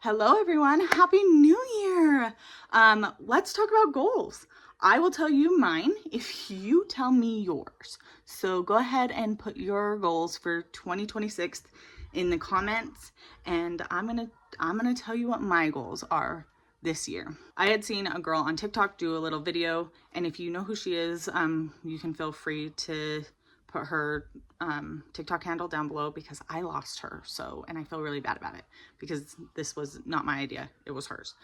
Hello everyone, Happy New Year! Let's talk about goals. I will tell you mine if you tell me yours. So go ahead and put your goals for 2026 in the comments, and I'm gonna tell you what my goals are this year. I had seen a girl on TikTok do a little video, and if you know who she is, you can feel free to put her TikTok handle down below because I lost her. So, and I feel really bad about it because this was not my idea. It was hers.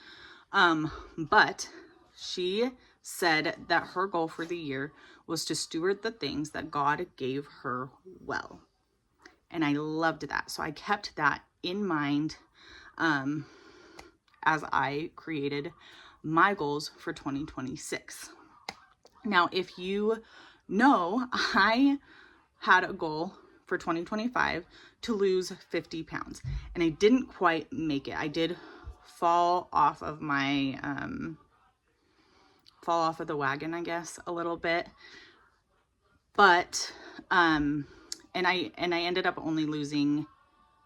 But she said that her goal for the year was to steward the things that God gave her well. And I loved that. So I kept that in mind as I created my goals for 2026. Now, if you know, I had a goal for 2025 to lose 50 pounds, and I didn't quite make it. I did fall off of my fall off of the wagon, I guess, a little bit, but and I ended up only losing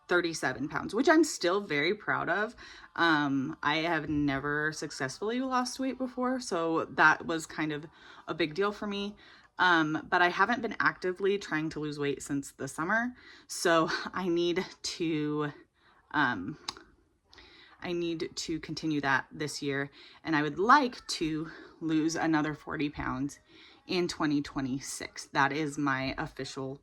37 pounds, which I'm still very proud of. I have never successfully lost weight before, so that was kind of a big deal for me. But I haven't been actively trying to lose weight since the summer, so I need to continue that this year, and I would like to lose another 40 pounds in 2026. That is my official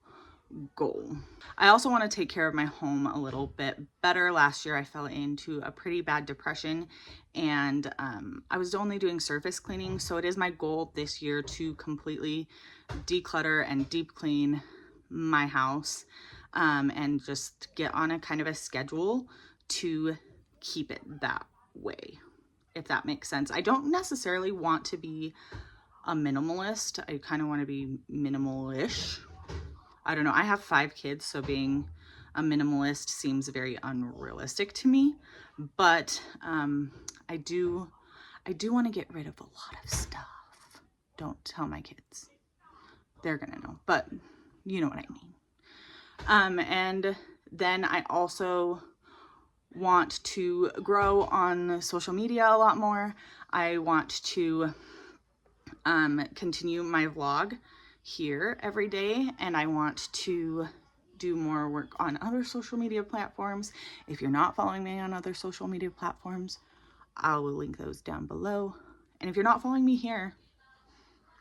goal. I also want to take care of my home a little bit better. Last year I fell into a pretty bad depression, and I was only doing surface cleaning, so it is my goal this year to completely declutter and deep clean my house, and just get on a kind of a schedule to keep it that way, if that makes sense. I don't necessarily want to be a minimalist. I kind of want to be minimal-ish. I don't know. I have 5 kids, so being a minimalist seems very unrealistic to me. But I do want to get rid of a lot of stuff. Don't tell my kids. They're gonna know, but you know what I mean. And then I also want to grow on social media a lot more. I want to continue my vlog here every day, and I want to do more work on other social media platforms. If you're not following me on other social media platforms, I will link those down below. And if you're not following me here,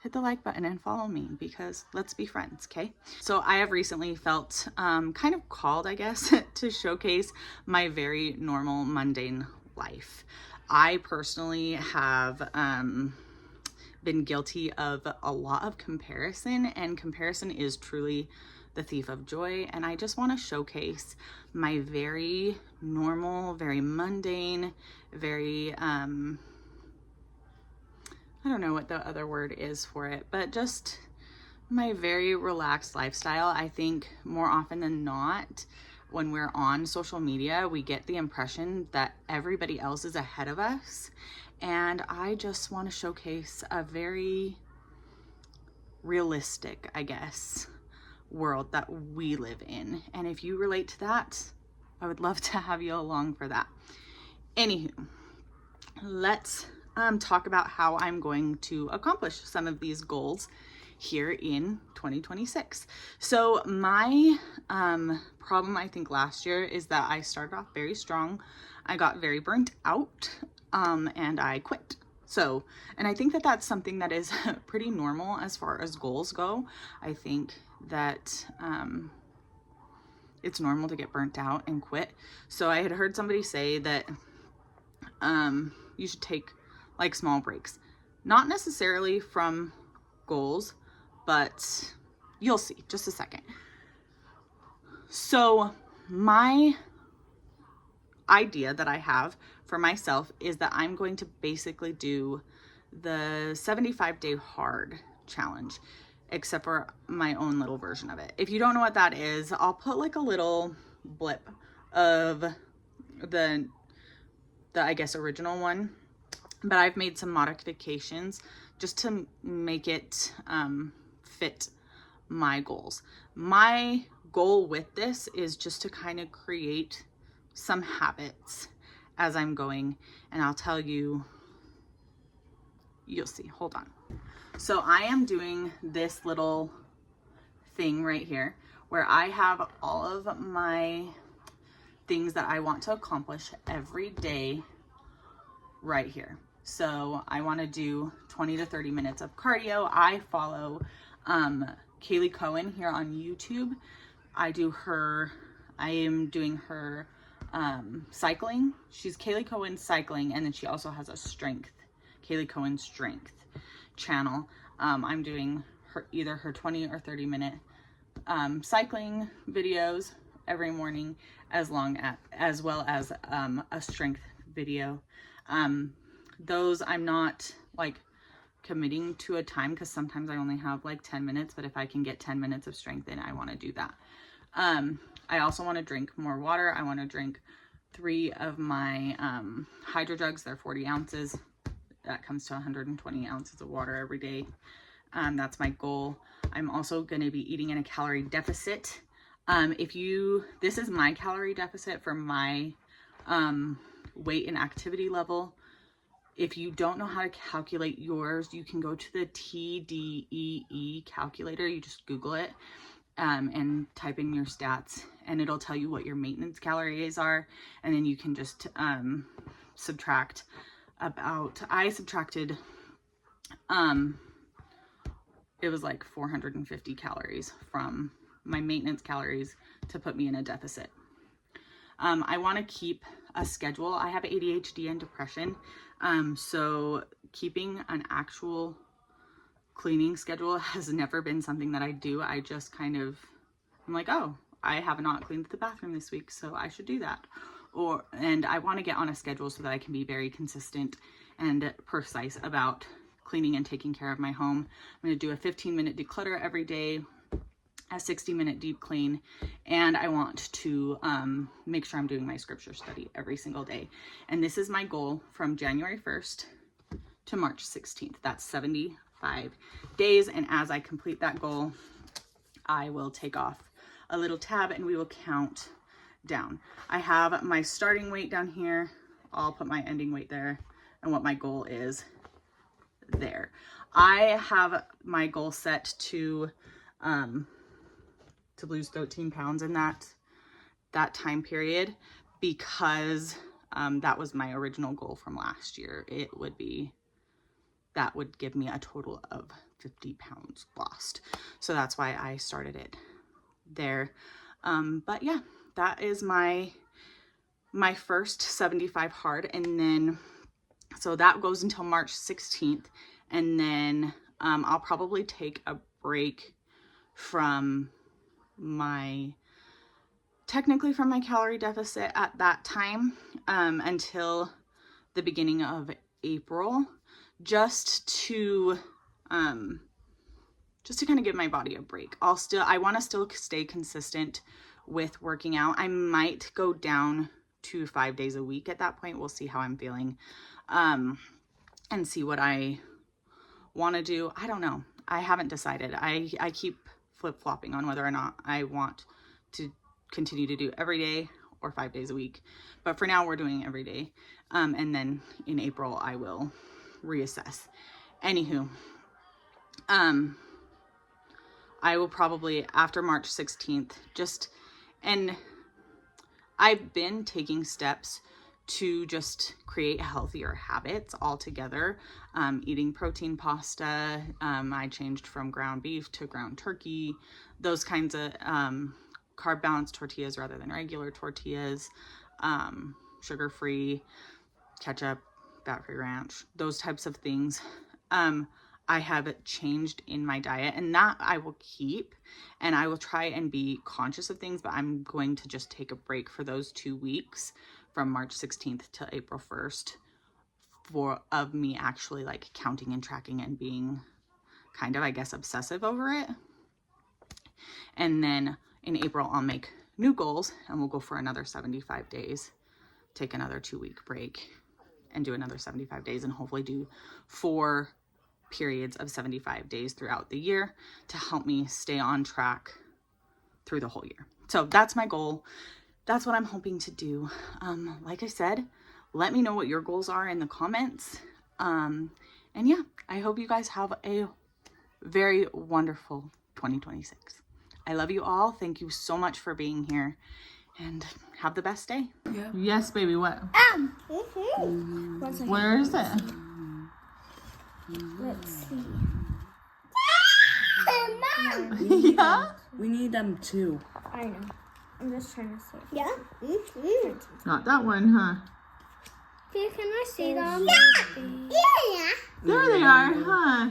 hit the like button and follow me, because let's be friends, okay? So I have recently felt kind of called, I guess, to showcase my very normal, mundane life. I personally have been guilty of a lot of comparison, and comparison is truly the thief of joy. And I just want to showcase my very normal, very mundane, very I don't know what the other word is for it, but just my very relaxed lifestyle. I think more often than not, when we're on social media, we get the impression that everybody else is ahead of us. And I just want to showcase a very realistic, I guess, world that we live in. And if you relate to that, I would love to have you along for that. Anywho, let's talk about how I'm going to accomplish some of these goals here in 2026. So my problem, I think, last year is that I started off very strong. I got very burnt out, and I quit. So, and I think that that's something that is pretty normal as far as goals go. I think that it's normal to get burnt out and quit. So I had heard somebody say that you should take like small breaks, not necessarily from goals, but you'll see, just a second. So my idea that I have for myself is that I'm going to basically do the 75-day hard challenge, except for my own little version of it. If you don't know what that is, I'll put like a little blip of the I guess original one, but I've made some modifications just to make it fit my goals. My goal with this is just to kind of create some habits as I'm going, and I'll tell you, you'll see. Hold on. So I am doing this little thing right here where I have all of my things that I want to accomplish every day right here. So I want to do 20 to 30 minutes of cardio. I follow Kaylee Cohen here on YouTube. I am doing her cycling. She's Kaylee Cohen Cycling, and then she also has a Kaylee Cohen Strength channel. I'm doing either her 20 or 30 minute cycling videos every morning, as well as a strength video. Those I'm not like committing to a time, because sometimes I only have like 10 minutes, but if I can get 10 minutes of strength in, I want to do that. I also want to drink more water. I want to drink 3 of my hydro jugs. They're 40 ounces. That comes to 120 ounces of water every day. That's my goal. I'm also going to be eating in a calorie deficit. This is my calorie deficit for my weight and activity level. If you don't know how to calculate yours, you can go to the TDEE calculator. You just Google it and type in your stats, and it'll tell you what your maintenance calories are. And then you can just subtract I subtracted, it was like 450 calories from my maintenance calories to put me in a deficit. I want to keep a schedule. I have ADHD and depression. So keeping an actual cleaning schedule has never been something that I do. I just I'm like, oh, I have not cleaned the bathroom this week, so I should do that. And I want to get on a schedule so that I can be very consistent and precise about cleaning and taking care of my home. I'm going to do a 15-minute declutter every day, a 60-minute deep clean, and I want to make sure I'm doing my scripture study every single day. And this is my goal from January 1st to March 16th. That's 75 days. And as I complete that goal, I will take off a little tab and we will count down. I have my starting weight down here. I'll put my ending weight there and what my goal is there. I have my goal set to lose 13 pounds in that time period, because that was my original goal from last year. That would give me a total of 50 pounds lost. So that's why I started it there. But yeah, that is my first 75 hard. And then, so that goes until March 16th. And then I'll probably take a break from my calorie deficit at that time until the beginning of April, just to kind of give my body a break. I want to still stay consistent with working out. I might go down to 5 days a week at that point. We'll see how I'm feeling and see what I want to do. I don't know. I haven't decided. I keep flip-flopping on whether or not I want to continue to do every day or 5 days a week. But for now, we're doing every day. And then in April, I will reassess. Anywho, I will probably, after March 16th, and I've been taking steps to just create healthier habits altogether. Eating protein pasta. I changed from ground beef to ground turkey, those kinds of carb balanced tortillas rather than regular tortillas, sugar-free, ketchup, fat-free ranch, those types of things. I have changed in my diet, and that I will keep, and I will try and be conscious of things, but I'm going to just take a break for those 2 weeks from March 16th to April 1st of me actually like counting and tracking and being kind of, I guess, obsessive over it. And then in April, I'll make new goals and we'll go for another 75 days, take another 2-week break and do another 75 days, and hopefully do 4 periods of 75 days throughout the year to help me stay on track through the whole year. So that's my goal. That's what I'm hoping to do. Like I said, let me know what your goals are in the comments. And yeah, I hope you guys have a very wonderful 2026. I love you all. Thank you so much for being here, and have the best day. Yeah. Yes, baby, what? Where is it? Let's see. Yeah? We need them too. I know. I'm just trying to see. Yeah. Not that one, huh? Can I see them? Yeah. There they are, huh?